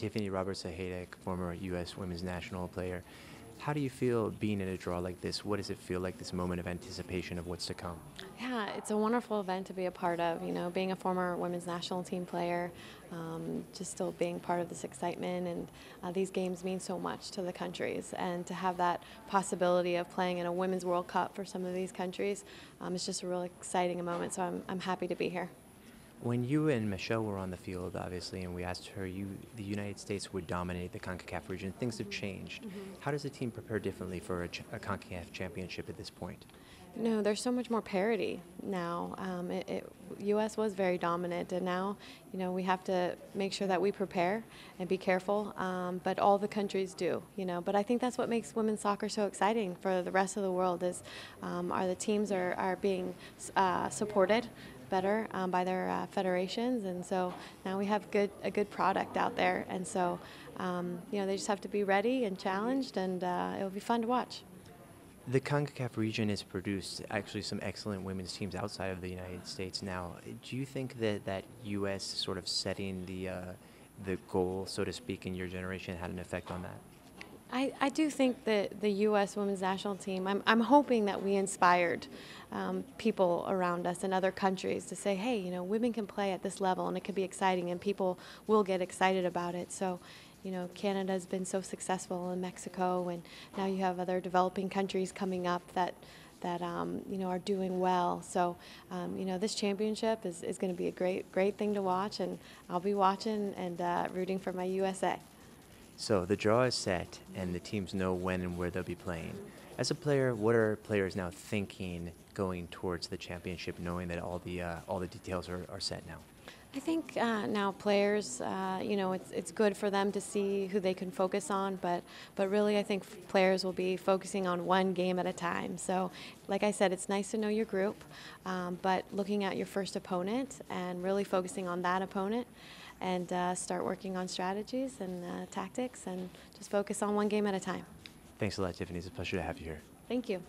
Tiffany Roberts-Sahedek, former U.S. women's national player. How do you feel being in a draw like this? What does it feel like, this moment of anticipation of what's to come? Yeah, it's a wonderful event to be a part of. You know, being a former women's national team player, just still being part of this excitement, and these games mean so much to the countries. And to have that possibility of playing in a women's World Cup for some of these countries, it's just a really exciting moment. So I'm happy to be here. When you and Michelle were on the field, obviously, and we asked her, the United States would dominate the Concacaf region. Things have changed. How does the team prepare differently for a Concacaf championship at this point? No, there's so much more parity now. U.S. was very dominant, and now, you know, we have to make sure that we prepare and be careful. But all the countries do, you know. But I think that's what makes women's soccer so exciting for the rest of the world is, the teams are being supported better by their federations, and so now we have a good product out there, and so you know, they just have to be ready and challenged, and it'll be fun to watch. The CONCACAF region has produced actually some excellent women's teams outside of the United States now. Do you think that U.S. sort of setting the goal, so to speak, in your generation had an effect on that? I do think that the U.S. women's national team, I'm hoping that we inspired people around us in other countries to say, hey, you know, women can play at this level and it could be exciting and people will get excited about it. So, you know, Canada's been so successful in Mexico, and now you have other developing countries coming up that you know, are doing well. So you know, this championship is going to be a great thing to watch, and I'll be watching and rooting for my USA. So the draw is set, and the teams know when and where they'll be playing. As a player, what are players now thinking going towards the championship, knowing that all the details are set now? I think now players, you know, it's good for them to see who they can focus on, but really I think players will be focusing on one game at a time. So, like I said, it's nice to know your group, but looking at your first opponent and really focusing on that opponent, and start working on strategies and tactics, and just focus on one game at a time. Thanks a lot, Tiffany. It's a pleasure to have you here. Thank you.